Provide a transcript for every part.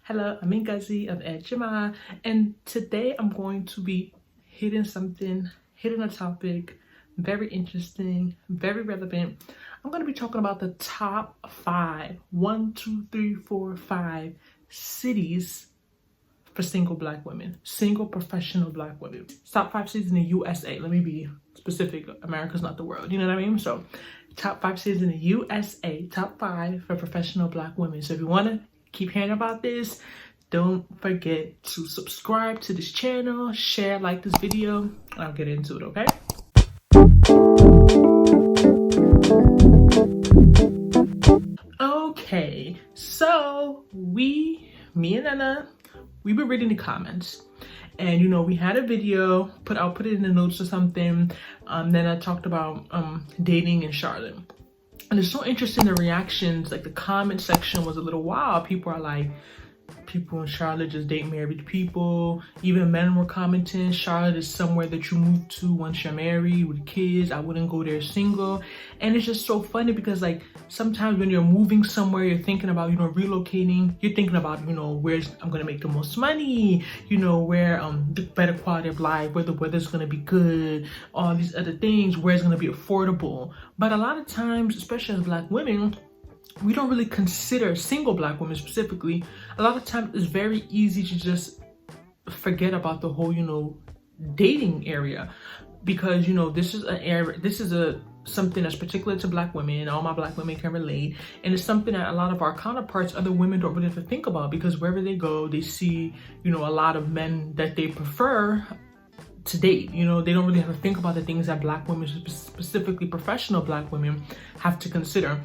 Hello, I'm Ngozi of Ejima, and today I'm going to be hitting a topic very interesting, very relevant. I'm going to be talking about the top 5 cities for single Black women, single professional Black women. Top 5 cities in the USA. Let me be specific. America's not the world. You know what I mean? So, top 5 cities in the USA. Top 5 for professional Black women. So, if you want to keep hearing about this, don't forget to subscribe to this channel, share, like this video, and I'll get into it, okay? Okay, so me and Nnena, we've been reading the comments, and we had a video, I'll put it in the notes or something. Then I talked about dating in Charlotte. And it's so interesting, the reactions, like the comment section was a little wild. People are like, people in Charlotte just date married people. Even men were commenting, Charlotte is somewhere that you move to once you're married with kids. I wouldn't go there single. And it's just so funny because like sometimes when you're moving somewhere, you're thinking about, relocating. You're thinking about, where I'm gonna make the most money, where the better quality of life, where the weather's gonna be good, all these other things, where it's gonna be affordable. But a lot of times, especially as Black women, we don't really consider, single Black women specifically, a lot of times it's very easy to just forget about the whole, dating area, because, this is an area, something that's particular to Black women, and all my Black women can relate. And it's something that a lot of our counterparts, other women, don't really have to think about, because wherever they go, they see, a lot of men that they prefer to date. They don't really have to think about the things that Black women, specifically professional Black women, have to consider.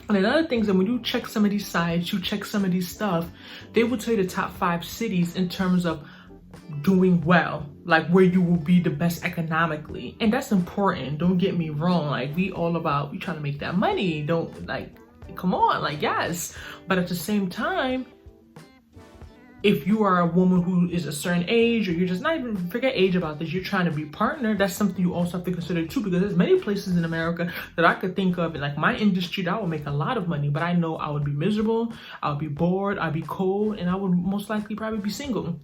And another thing is that when you check some of these sites, you check some of these stuff, they will tell you the top 5 cities in terms of doing well, like where you will be the best economically. And that's important, don't get me wrong. Like we trying to make that money. Don't, like, come on, like, yes. But at the same time, if you are a woman who is a certain age, or you're just not even, forget age about this, you're trying to be partnered, that's something you also have to consider too, because there's many places in America that I could think of, in like my industry, that would make a lot of money, but I know I would be miserable, I would be bored, I'd be cold, and I would most likely probably be single.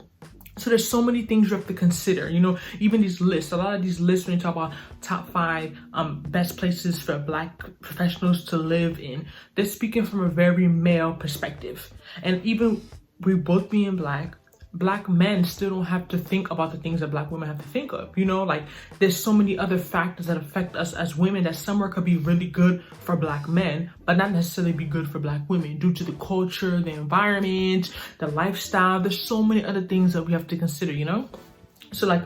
So there's so many things you have to consider, even these lists, a lot of these lists, when you talk about top 5 best places for Black professionals to live in, they're speaking from a very male perspective. And even we both being Black men still don't have to think about the things that Black women have to think of. Like there's so many other factors that affect us as women that somewhere could be really good for Black men, but not necessarily be good for Black women due to the culture, the environment, the lifestyle. There's so many other things that we have to consider, So like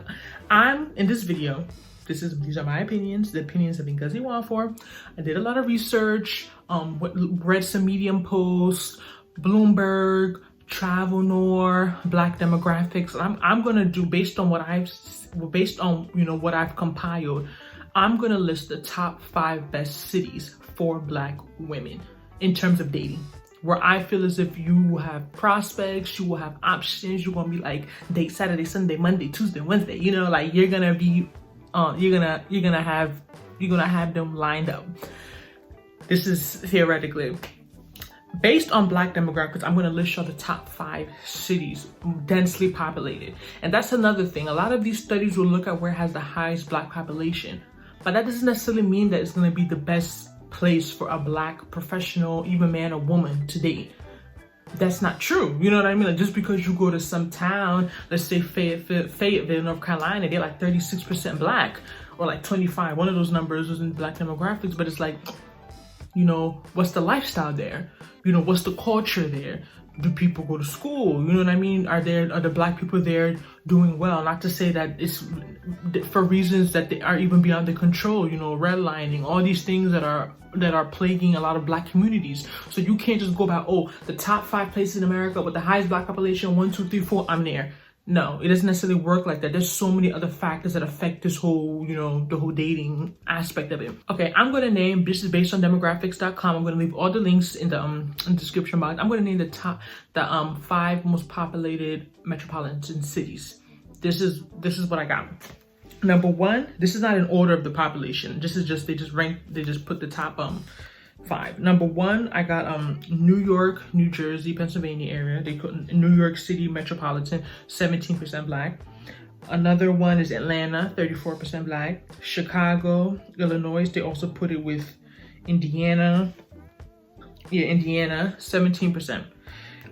I'm in this video, these are my opinions, the opinions of Ngozi Nwanfor. I did a lot of research, read some Medium posts, Bloomberg, Travel Nor, Black demographics. I'm gonna do based on what I've compiled. I'm gonna list the top 5 best cities for Black women in terms of dating, where I feel as if you have prospects, you will have options. You're gonna be like date Saturday, Sunday, Monday, Tuesday, Wednesday. Like you're gonna be, you're gonna have them lined up. This is theoretically. Based on Black demographics, I'm going to list y'all the top 5 cities densely populated. And that's another thing. A lot of these studies will look at where has the highest Black population, but that doesn't necessarily mean that it's going to be the best place for a Black professional, even man or woman, to date. That's not true. You know what I mean? Like just because you go to some town, let's say Fayetteville, North Carolina, they're like 36% Black, or like 25. One of those numbers was in Black demographics, but it's like, what's the lifestyle there? What's the culture there? Do people go to school? You know what I mean? Are the Black people there doing well? Not to say that it's for reasons that they are even beyond their control, redlining, all these things that are plaguing a lot of Black communities. So you can't just go by, the top 5 places in America with the highest Black population, 1, 2, 3, 4, I'm there. No, it doesn't necessarily work like that. There's so many other factors that affect this whole, the whole dating aspect of it. Okay, I'm going to name, this is based on demographics.com. I'm going to leave all the links in the description box. I'm going to name the 5 most populated metropolitan cities. This is what I got. Number 1, this is not in order of the population. This is just, they just put the top 5. Number 1, I got New York, New Jersey, Pennsylvania area. They put New York City metropolitan, 17% black. Another one is Atlanta, 34% black. Chicago, Illinois, they also put it with Indiana. Yeah, Indiana, 17%.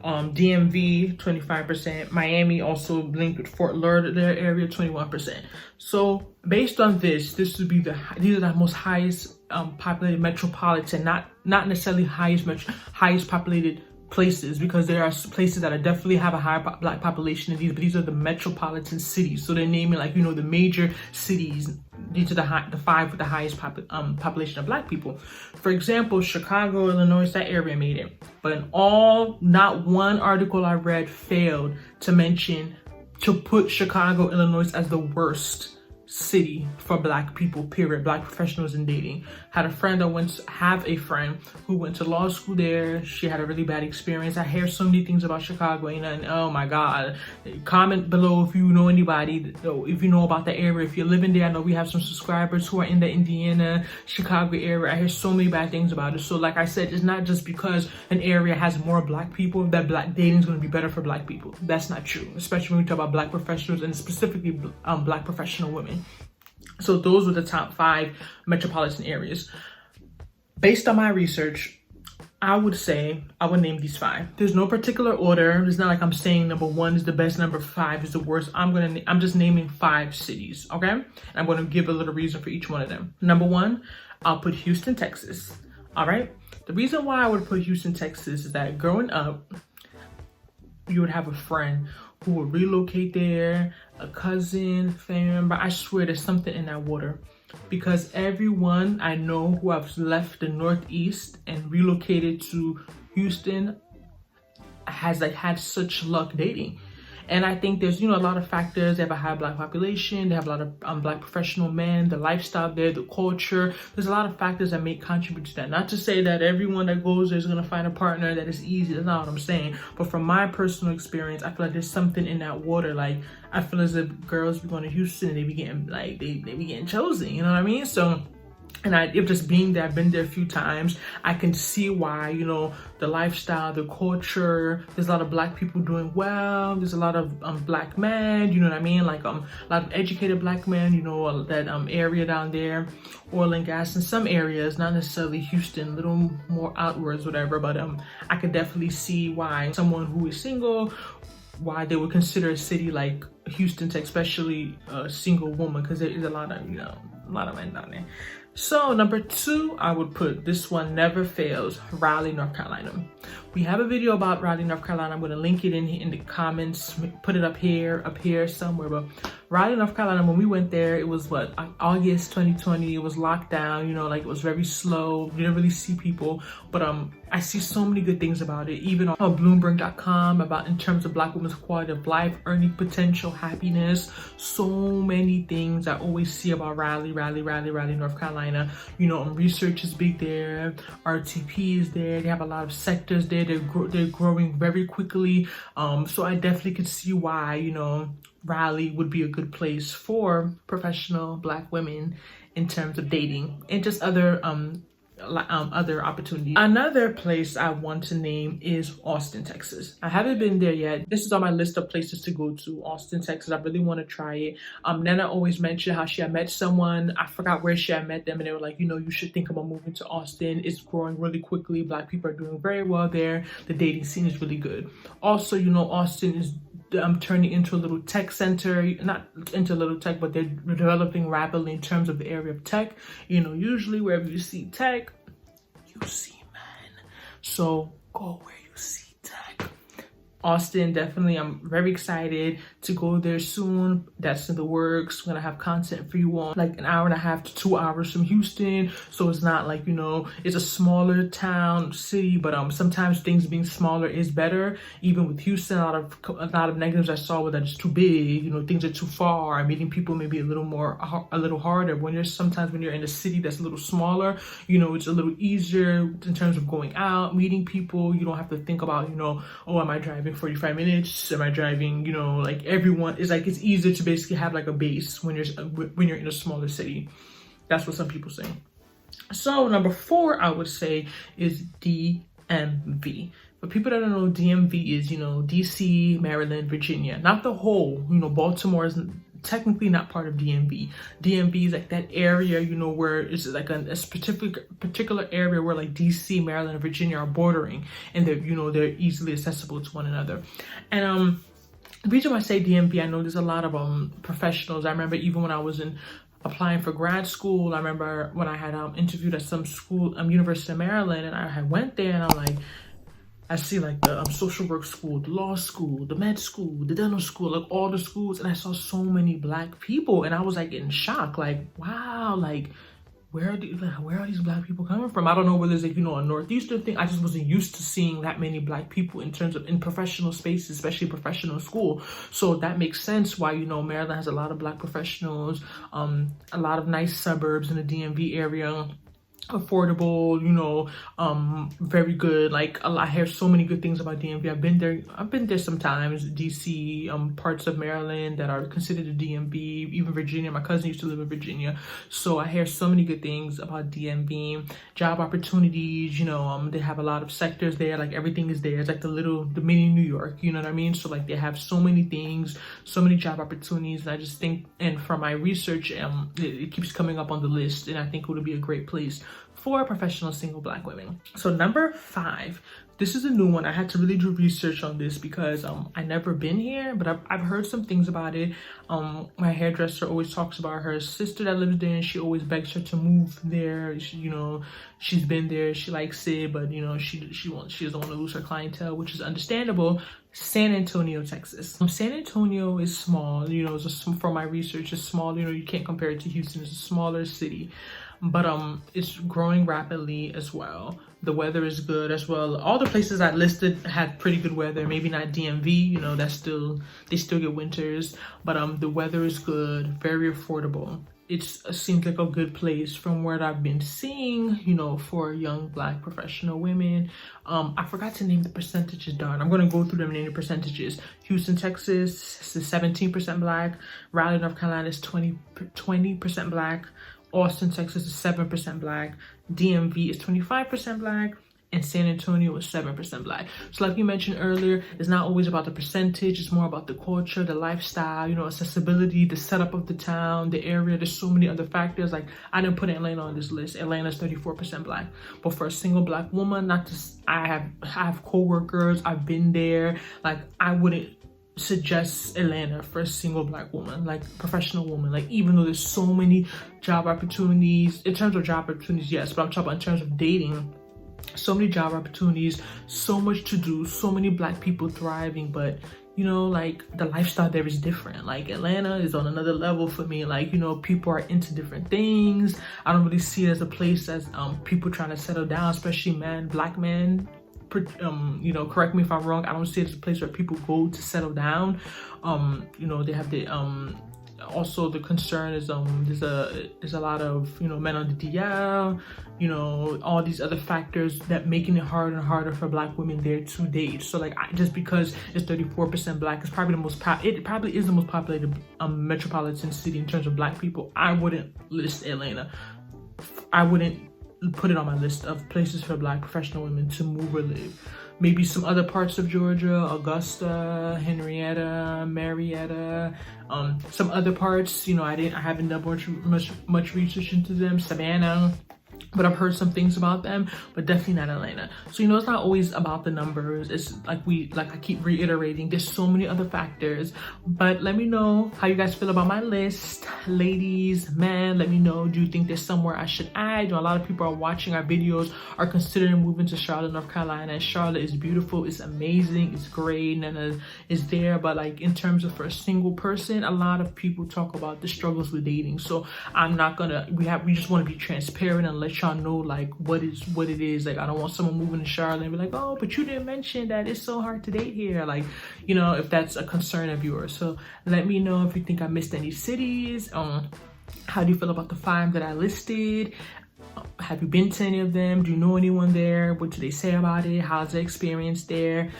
DMV, 25%. Miami also linked with Fort Lauderdale area, 21%. So based on this would be these are the most highest populated metropolitan, not necessarily highest populated places, because there are places that are definitely have a higher black population in these, but these are the metropolitan cities. So they're naming, like, you know, the major cities. These are the 5 with the highest population of black people. For example, Chicago, Illinois, that area made it. But in all, not one article I read failed to put Chicago, Illinois as the worst city for black people, period. Black professionals in dating. Have a friend who went to law school there. She had a really bad experience. I hear so many things about Chicago, and oh my God. Comment below if you know anybody, if you know about the area, if you're living there. I know we have some subscribers who are in the Indiana, Chicago area. I hear so many bad things about it. So like I said, it's not just because an area has more black people that black dating is going to be better for black people. That's not true, especially when we talk about black professionals, and specifically black professional women. So those were the top 5 metropolitan areas. Based on my research, I would name these 5. There's no particular order. It's not like I'm saying number 1 is the best, number 5 is the worst. I'm just naming 5 cities, okay? And I'm going to give a little reason for each one of them. Number 1, I'll put Houston, Texas. All right. The reason why I would put Houston, Texas is that growing up, you would have a friend who would relocate there, a cousin, family member. I swear there's something in that water, because everyone I know who have left the Northeast and relocated to Houston has like had such luck dating. And I think there's, you know, a lot of factors. They have a high black population. They have a lot of black professional men, the lifestyle there, the culture. There's a lot of factors that may contribute to that. Not to say that everyone that goes there is going to find a partner that is easy. That's not what I'm saying. But from my personal experience, I feel like there's something in that water. Like, I feel as if girls be going to Houston and they be getting, like, they be getting chosen. You know what I mean? So, and if just being there, I've been there a few times, I can see why, you know, the lifestyle, the culture, there's a lot of black people doing well. There's a lot of black men, you know what I mean? Like a lot of educated black men, you know, that area down there, oil and gas in some areas, not necessarily Houston, a little more outwards, whatever. But I could definitely see why someone who is single, why they would consider a city like Houston, especially a single woman, because there is a lot of, you know, a lot of men down there. So number 2, I would put this one, never fails, Raleigh, North Carolina. We have a video about Raleigh, North Carolina. I'm going to link it in the comments, put it up here somewhere. But Raleigh, North Carolina, when we went there, it was what, August 2020. It was locked down, you know, like it was very slow. You didn't really see people. But I see so many good things about it, even on Bloomberg.com, about in terms of black women's quality of life, earning potential, happiness. So many things I always see about Raleigh, North Carolina. You know, research is big there. RTP is there. They have a lot of sectors there. They're growing very quickly. So I definitely could see why, you know, Raleigh would be a good place for professional black women in terms of dating and just other opportunities. Another place I want to name is Austin, Texas. I haven't been there yet. This is on my list of places to go to, Austin, Texas. I really want to try it. Nnena always mentioned how she had met someone. I forgot where she had met them, and they were like, you know, you should think about moving to Austin. It's growing really quickly. Black people are doing very well there. The dating scene is really good. Also, you know, Austin is turning into a little tech center, not into a little tech, but they're developing rapidly in terms of the area of tech. You know, usually wherever you see tech, you see men. So go where you see tech. Austin, definitely, I'm very excited to go there soon. That's in the works. We're gonna have content for you on like an hour and a half to 2 hours from Houston. So it's not like, you know, it's a smaller town, city, but sometimes things being smaller is better. Even with Houston, a lot of negatives I saw were that it's too big, you know, things are too far. Meeting people maybe a little harder. When you're in a city that's a little smaller, you know, it's a little easier in terms of going out, meeting people. You don't have to think about, you know, oh, am I driving 45 minutes? Am I driving, you know, like everyone is like, it's easier to basically have like a base when you're in a smaller city. That's what some people say. So number 4, I would say, is DMV. For people that don't know, DMV is, DC, Maryland, Virginia, not the whole. Baltimore is technically not part of DMV. DMV is like that area, where it's like a particular area where like DC, Maryland, and Virginia are bordering, and they're easily accessible to one another. And the reason why I say DMV, I know there's a lot of professionals. I remember even when I was applying for grad school, I remember when I had interviewed at some school, University of Maryland, and I had went there, and I'm like, I see like the social work school, the law school, the med school, the dental school, like all the schools, and I saw so many Black people, and I was like in shock, like, wow, like where are these Black people coming from? I don't know whether it's like, a Northeastern thing. I just wasn't used to seeing that many Black people in professional spaces, especially professional school. So that makes sense why, Maryland has a lot of Black professionals, a lot of nice suburbs in the DMV area. Affordable, very good. Like I hear so many good things about DMV. I've been there sometimes. DC, parts of Maryland that are considered a DMV, even Virginia. My cousin used to live in Virginia, so I hear so many good things about DMV. Job opportunities, they have a lot of sectors there. Like everything is there. It's like the mini New York. You know what I mean? So like they have so many things, so many job opportunities. And I just think, and from my research, it keeps coming up on the list, and I think it would be a great place for professional single Black women. So number 5, this is a new one. I had to really do research on this because I never been here, but I've heard some things about it. My hairdresser always talks about her sister that lives there, and she always begs her to move there. She's been there, she likes it, but she doesn't want to lose her clientele, which is understandable. San Antonio, Texas. San Antonio is small. From my research, it's small. You can't compare it to Houston. It's a smaller city, but it's growing rapidly as well. The weather is good as well. All the places I listed had pretty good weather. Maybe not DMV, they still get winters, but the weather is good, very affordable. It seems like a good place from what I've been seeing, for young Black professional women. I forgot to name the percentages, darn. I'm gonna go through them and name the percentages. Houston, Texas is 17% Black. Raleigh, North Carolina is 20% Black. Austin, Texas is 7% Black. DMV is 25% Black. And San Antonio is 7% Black. So like you mentioned earlier, it's not always about the percentage. It's more about the culture, the lifestyle, accessibility, the setup of the town, the area. There's so many other factors. Like I didn't put Atlanta on this list. Atlanta's 34% Black. But for a single Black woman, I have co-workers, I've been there. Like I wouldn't suggest Atlanta for a single Black woman, like professional woman. Like even though there's so many job opportunities, in terms of job opportunities, yes, but I'm talking about in terms of dating. So many job opportunities, so much to do, so many Black people thriving, but like the lifestyle there is different. Like Atlanta is on another level for me. Like, people are into different things. I don't really see it as a place as people trying to settle down, especially Black men. Correct me if I'm wrong. I don't see it as a place where people go to settle down. They have the also the concern is there's a lot of men on the DL, all these other factors that making it harder and harder for Black women there to date. So like just because it's 34% Black, it's probably it probably is the most populated metropolitan city in terms of Black people. I wouldn't list Atlanta. I wouldn't put it on my list of places for Black professional women to move or live. Maybe some other parts of Georgia, Augusta, Henrietta, Marietta, some other parts, I haven't done much research into them. Savannah, but I've heard some things about them, but definitely not Atlanta. So it's not always about the numbers. It's like I keep reiterating, there's so many other factors. But let me know how you guys feel about my list. Ladies, men, let me know, do you think there's somewhere I should add? A lot of people are watching our videos, are considering moving to Charlotte, North Carolina. And Charlotte is beautiful, it's amazing, it's great, Nnena is there. But like in terms of for a single person, a lot of people talk about the struggles with dating. So I'm not gonna, we just want to be transparent and let y'all know like what it is. Like I don't want someone moving to Charlotte and be like, oh, but you didn't mention that it's so hard to date here. Like, if that's a concern of yours. So let me know if you think I missed any cities. How do you feel about the 5 that I listed? Have you been to any of them? Do you know anyone there? What do they say about it? How's the experience there?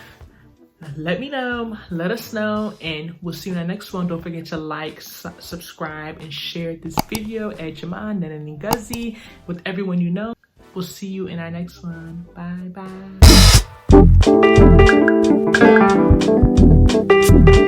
let me know, let us know, and we'll see you in the next one. Don't forget to like, subscribe, and share this video. Ejima, Nnena, and Ngozi with everyone you know. We'll see you in our next one. Bye bye.